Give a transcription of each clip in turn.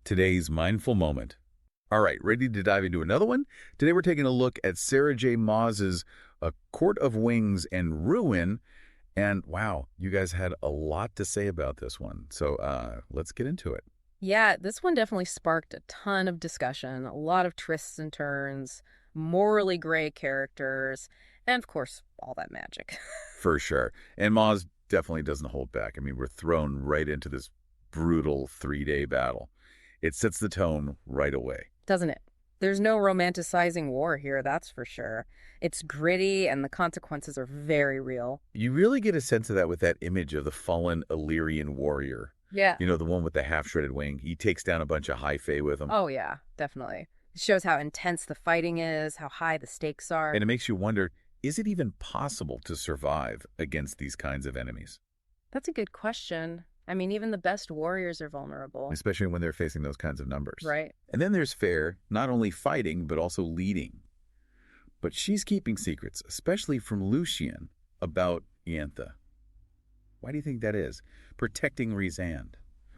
today's mindful moment. All right, ready to dive into another one? Today we're taking a look at Sarah J. Maas's A Court of Wings and Ruin. And wow, you guys had a lot to say about this one. So let's get into it. Yeah, this one definitely sparked a ton of discussion, a lot of twists and turns, morally gray characters, and of course, all that magic. For sure. And Maas definitely doesn't hold back. I mean, we're thrown right into this brutal 3-day battle. It sets the tone right away. Doesn't it? There's no romanticizing war here, that's for sure. It's gritty and the consequences are very real. You really get a sense of that with that image of the fallen Illyrian warrior. Yeah. You know, the one with the half-shredded wing. He takes down a bunch of high fae with him. Oh, yeah, definitely. It shows how intense the fighting is, how high the stakes are. And it makes you wonder, is it even possible to survive against these kinds of enemies? That's a good question. I mean, even the best warriors are vulnerable. Especially when they're facing those kinds of numbers. Right. And then there's Fair, not only fighting, but also leading. But she's keeping secrets, especially from Lucian, about Iantha. Why do you think that is? Protecting Rhysand,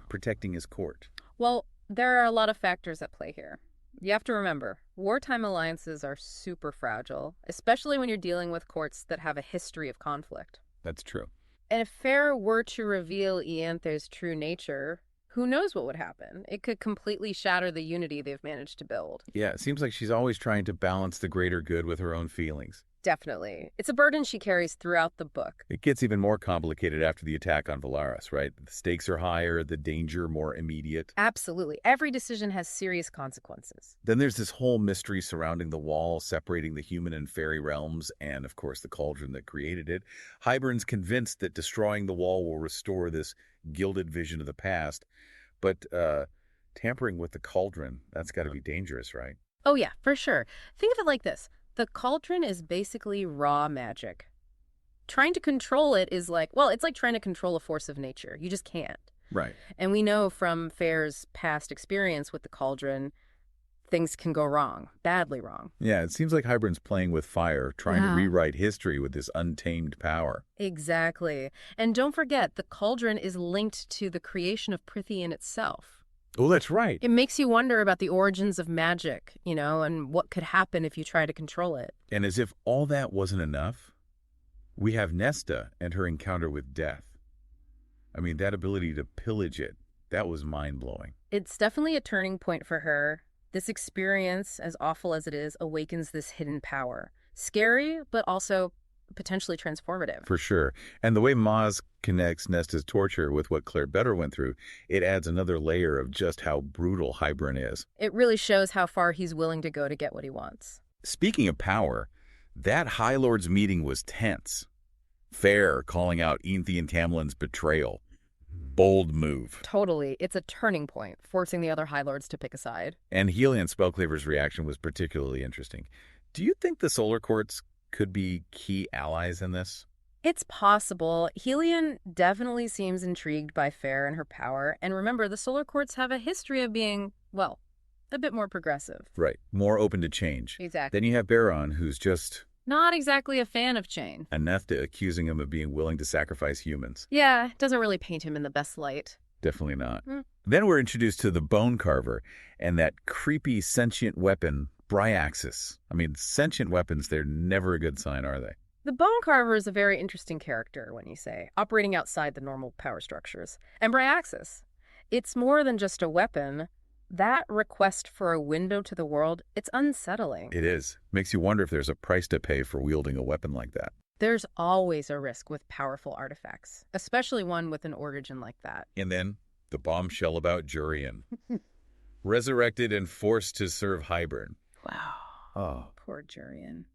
protecting his court. Well, there are a lot of factors at play here. You have to remember, wartime alliances are super fragile, especially when you're dealing with courts that have a history of conflict. That's true. And if Fair were to reveal Iantha's true nature, who knows what would happen? It could completely shatter the unity they've managed to build. Yeah, it seems like she's always trying to balance the greater good with her own feelings. Definitely. It's a burden she carries throughout the book. It gets even more complicated after the attack on Valaris, right? The stakes are higher, the danger more immediate. Absolutely. Every decision has serious consequences. Then there's this whole mystery surrounding the wall, separating the human and fairy realms, and of course the cauldron that created it. Hybern's convinced that destroying the wall will restore this gilded vision of the past, but tampering with the cauldron, that's got to be dangerous, right? Oh yeah, for sure. Think of it like this. The cauldron is basically raw magic. Trying to control it is like, well, it's like trying to control a force of nature. You just can't. Right. And we know from Fair's past experience with the cauldron, things can go wrong, badly wrong. Yeah, it seems like Hybern's playing with fire, trying to rewrite history with this untamed power. Exactly. And don't forget, the cauldron is linked to the creation of Prythian itself. Oh, that's right. It makes you wonder about the origins of magic, and what could happen if you try to control it. And as if all that wasn't enough, we have Nesta and her encounter with death. I mean, that ability to pillage it, that was mind-blowing. It's definitely a turning point for her. This experience, as awful as it is, awakens this hidden power. Scary, but also potentially transformative. For sure. And the way Maas connects Nesta's torture with what Claire Better went through, it adds another layer of just how brutal Hybern is. It really shows how far he's willing to go to get what he wants. Speaking of power, that High Lords meeting was tense. Fair calling out Ianthe and Tamlin's betrayal. Bold move. Totally. It's a turning point, forcing the other High Lords to pick a side. And Helia and Spellclaver's reaction was particularly interesting. Do you think the Solar Courts could be key allies in this? It's possible. Helion definitely seems intrigued by Fair and her power. And remember, the Solar Courts have a history of being, well, a bit more progressive. Right. More open to change. Exactly. Then you have Baron, who's just not exactly a fan of Chain. And Nefta accusing him of being willing to sacrifice humans. Yeah, doesn't really paint him in the best light. Definitely not. Then we're introduced to the Bone Carver and that creepy sentient weapon, Bryaxis. I mean, sentient weapons, they're never a good sign, are they? The Bone Carver is a very interesting character, when you say, operating outside the normal power structures. And Bryaxis, it's more than just a weapon. That request for a window to the world, it's unsettling. It is. Makes you wonder if there's a price to pay for wielding a weapon like that. There's always a risk with powerful artifacts, especially one with an origin like that. And then the bombshell about Jurian. Resurrected and forced to serve Hybern. Wow. Oh. Poor Jurian.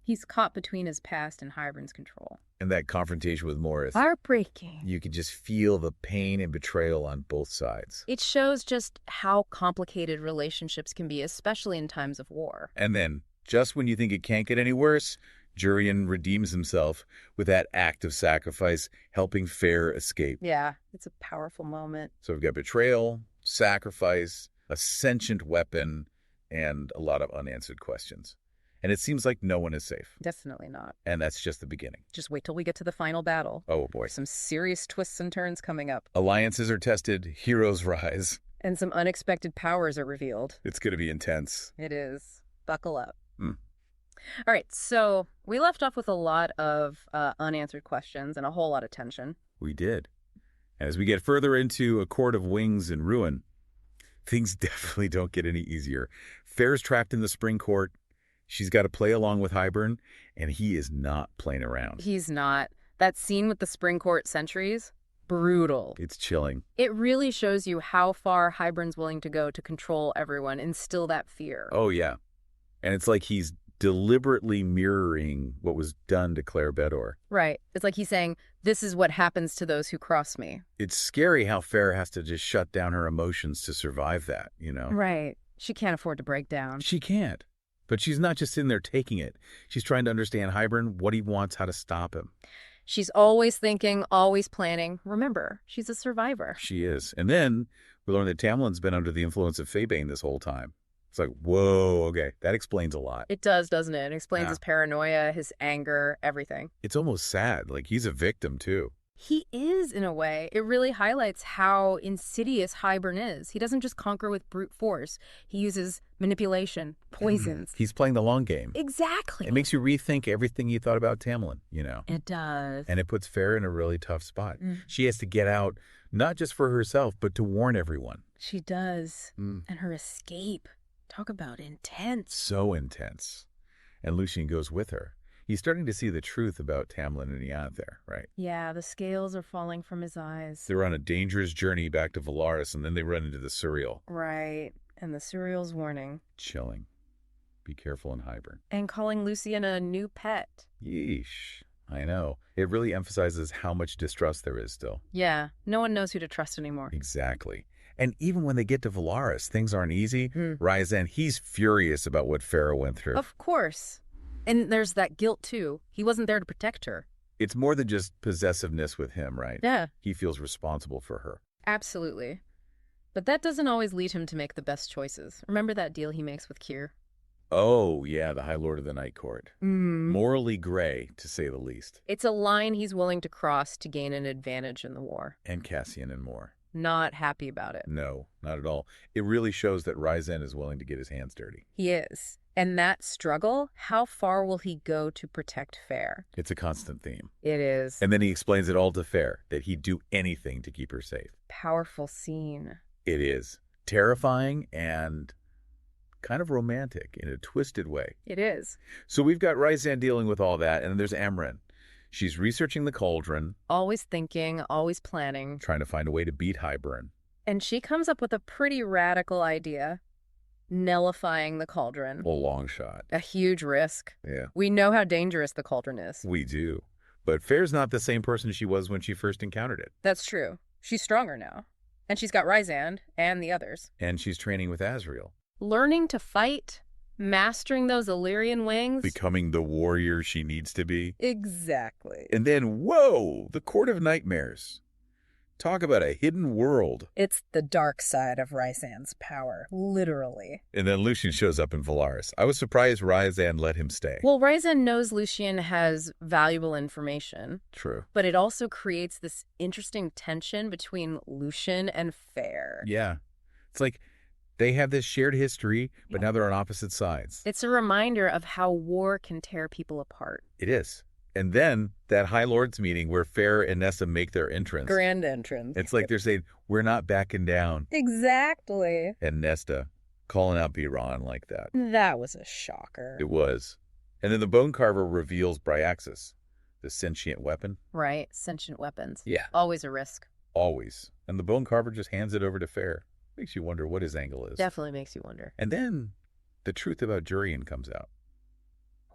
He's caught between his past and Hybern's control. And that confrontation with Morris. Heartbreaking. You could just feel the pain and betrayal on both sides. It shows just how complicated relationships can be, especially in times of war. And then, just when you think it can't get any worse, Jurian redeems himself with that act of sacrifice, helping Fair escape. Yeah, it's a powerful moment. So we've got betrayal, sacrifice, a sentient weapon, and a lot of unanswered questions. And it seems like no one is safe. Definitely not. And that's just the beginning. Just wait till we get to the final battle. Oh, boy. Some serious twists and turns coming up. Alliances are tested, heroes rise. And some unexpected powers are revealed. It's going to be intense. It is. Buckle up. Mm. All right, so we left off with a lot of unanswered questions and a whole lot of tension. We did. And as we get further into A Court of Wings and Ruin, things definitely don't get any easier. Fair's trapped in the spring court. She's got to play along with Hybern, and he is not playing around. He's not. That scene with the spring court sentries, brutal. It's chilling. It really shows you how far Hybern's willing to go to control everyone, instill that fear. Oh, yeah. And it's like he's deliberately mirroring what was done to Claire Bedor. Right. It's like he's saying, this is what happens to those who cross me. It's scary how Fair has to just shut down her emotions to survive that, you know? Right. She can't afford to break down. She can't. But she's not just in there taking it. She's trying to understand Hybern, what he wants, how to stop him. She's always thinking, always planning. Remember, she's a survivor. She is. And then we learn that Tamlin's been under the influence of Febane this whole time. It's like, whoa, okay, that explains a lot. It does, doesn't it? It explains Yeah. his paranoia, his anger, everything. It's almost sad. Like, he's a victim, too. He is, in a way. It really highlights how insidious Hybern is. He doesn't just conquer with brute force. He uses manipulation, poisons. He's playing the long game. Exactly. It makes you rethink everything you thought about Tamlin, you know? It does. And it puts Fair in a really tough spot. Mm. She has to get out, not just for herself, but to warn everyone. She does. Mm. And her escape. Talk about intense. So intense. And Lucien goes with her. He's starting to see the truth about Tamlin and Ianthe there, right? Yeah, the scales are falling from his eyes. They're on a dangerous journey back to Valaris, and then they run into the Surreal. Right. And the Surreal's warning. Chilling. Be careful in Hybern. And calling Lucien a new pet. Yeesh. I know. It really emphasizes how much distrust there is still. Yeah, no one knows who to trust anymore. Exactly. And even when they get to Valaris, things aren't easy. Ryzen, he's furious about what Farah went through. Of course. And there's that guilt, too. He wasn't there to protect her. It's more than just possessiveness with him, right? Yeah. He feels responsible for her. Absolutely. But that doesn't always lead him to make the best choices. Remember that deal he makes with Kier? Oh, yeah, the High Lord of the Night Court. Morally gray, to say the least. It's a line he's willing to cross to gain an advantage in the war. And Cassian and more. Not happy about it. No, not at all. It really shows that Ryzen is willing to get his hands dirty. He is. And that struggle, how far will he go to protect Fair? It's a constant theme. It is. And then he explains it all to Fair, that he'd do anything to keep her safe. Powerful scene. It is. Terrifying and kind of romantic in a twisted way. It is. So we've got Ryzen dealing with all that, and then there's Amren. She's researching the cauldron. Always thinking, always planning. Trying to find a way to beat Hybern. And she comes up with a pretty radical idea. Nullifying the cauldron. A long shot. A huge risk. Yeah. We know how dangerous the cauldron is. We do. But Fair's not the same person she was when she first encountered it. That's true. She's stronger now. And she's got Ryzand and the others. And she's training with Azrael. Learning to fight, mastering those Illyrian wings. Becoming the warrior she needs to be. Exactly. And then, whoa, the Court of Nightmares. Talk about a hidden world. It's the dark side of Ryzand's power, literally. And then Lucien shows up in Valaris. I was surprised Ryzand let him stay. Well, Ryzand knows Lucien has valuable information. True. But it also creates this interesting tension between Lucien and Fair. Yeah. It's like they have this shared history, but now they're on opposite sides. It's a reminder of how war can tear people apart. It is. And then that High Lords meeting where Fair and Nesta make their entrance. Grand entrance. It's like they're saying, we're not backing down. Exactly. And Nesta calling out Biran like that. That was a shocker. It was. And then the Bone Carver reveals Bryaxis, the sentient weapon. Right. Sentient weapons. Yeah. Always a risk. Always. And the Bone Carver just hands it over to Fair. Makes you wonder what his angle is. Definitely makes you wonder. And then the truth about Jurian comes out.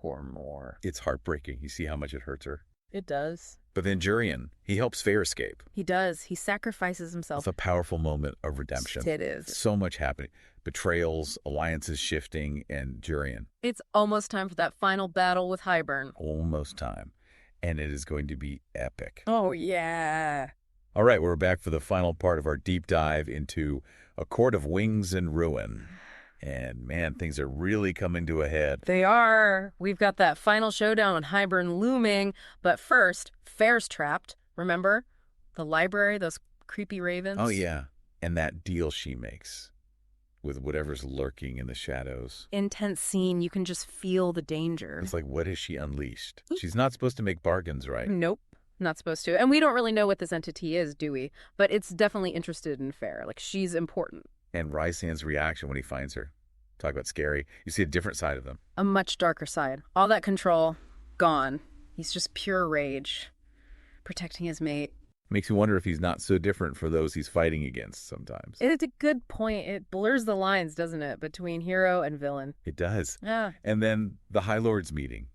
Or more. It's heartbreaking. You see how much it hurts her. It does. But then Jurian, he helps Fair escape. He does. He sacrifices himself. It's a powerful moment of redemption. It is. So much happening. Betrayals, alliances shifting, and Jurian. It's almost time for that final battle with Hybern. Almost time. And it is going to be epic. Oh, yeah. All right, we're back for the final part of our deep dive into A Court of Wings and Ruin. And man, things are really coming to a head. They are. We've got that final showdown with Hybern looming. But first, Fair's trapped. Remember? The library, those creepy ravens? Oh, yeah. And that deal she makes with whatever's lurking in the shadows. Intense scene, you can just feel the danger. It's like, what has she unleashed? She's not supposed to make bargains, right? Nope, not supposed to. And we don't really know what this entity is, do we? But it's definitely interested in Fair. Like, she's important. And Rysand's reaction when he finds her. Talk about scary. You see a different side of them. A much darker side. All that control, gone. He's just pure rage, protecting his mate. Makes you wonder if he's not so different for those he's fighting against sometimes. It's a good point. It blurs the lines, doesn't it, between hero and villain? It does. Yeah. And then the High Lords meeting.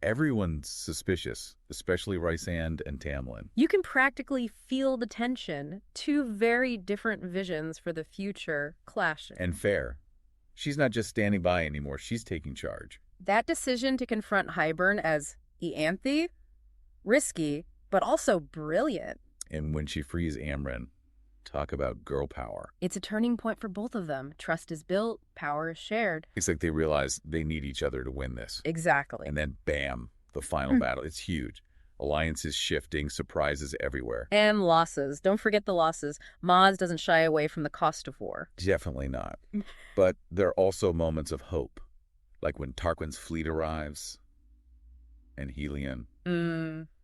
Everyone's suspicious, especially Rysand and Tamlin. You can practically feel the tension. Two very different visions for the future clashing. And Fair. She's not just standing by anymore. She's taking charge. That decision to confront Hybern as Eanthe, risky, but also brilliant. And when she frees Amren, talk about girl power. It's a turning point for both of them. Trust is built, power is shared. It's like they realize they need each other to win this. Exactly. And then bam, the final battle. It's huge. Alliances shifting, surprises everywhere. And losses. Don't forget the losses. Maas doesn't shy away from the cost of war. Definitely not. But there are also moments of hope, like when Tarquin's fleet arrives and Helion,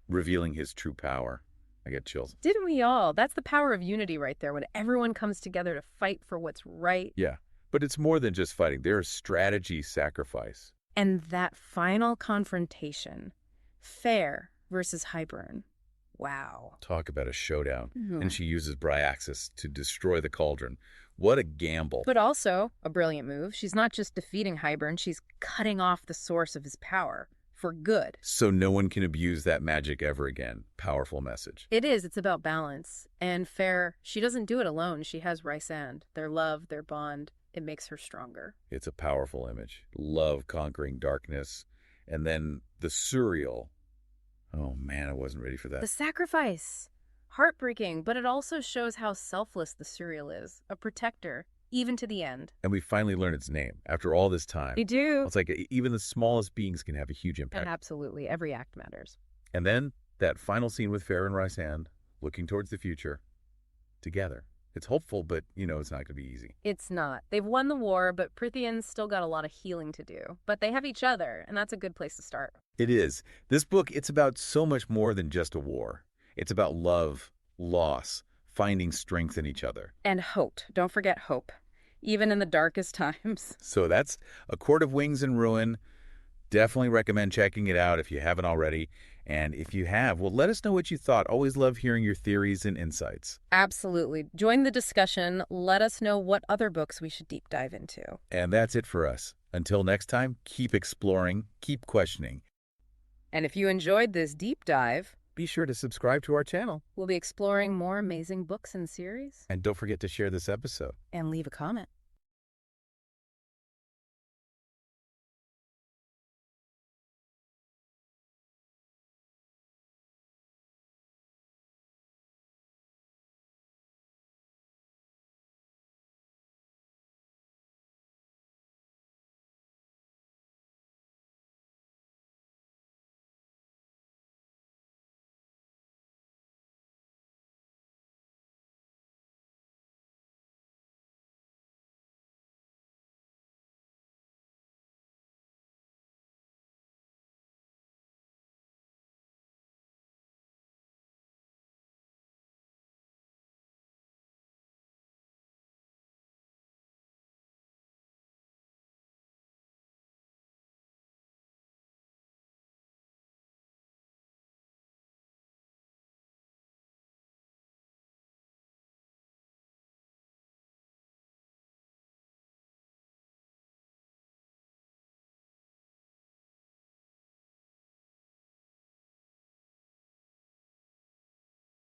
revealing his true power. I get chills. Didn't we all? That's the power of unity right there, when everyone comes together to fight for what's right. Yeah, but it's more than just fighting. There is strategy, sacrifice. And that final confrontation, Fair versus Hybern. Wow. Talk about a showdown. And she uses Bryaxis to destroy the cauldron. What a gamble. But also a brilliant move. She's not just defeating Hybern, she's cutting off the source of his power. For good. So no one can abuse that magic ever again. Powerful message. It is. It's about balance. And Fair, she doesn't do it alone. She has Rysand. Their love, their bond, it makes her stronger. It's a powerful image. Love conquering darkness. And then the surreal. Oh man, I wasn't ready for that. The sacrifice. Heartbreaking, but it also shows how selfless the Surreal is. A protector, even to the end. And we finally learn its name after all this time. We do. It's like even the smallest beings can have a huge impact. And absolutely, every act matters. And then that final scene with Fair and Rysand, looking towards the future, together. It's hopeful, but, it's not going to be easy. It's not. They've won the war, but Prithian's still got a lot of healing to do. But they have each other, and that's a good place to start. It is. This book, it's about so much more than just a war. It's about love, loss, finding strength in each other. And hope. Don't forget hope. Even in the darkest times. So that's A Court of Wings and Ruin. Definitely recommend checking it out if you haven't already. And if you have, well, let us know what you thought. Always love hearing your theories and insights. Absolutely. Join the discussion. Let us know what other books we should deep dive into. And that's it for us. Until next time, keep exploring, keep questioning. And if you enjoyed this deep dive, be sure to subscribe to our channel. We'll be exploring more amazing books and series. And don't forget to share this episode. And leave a comment.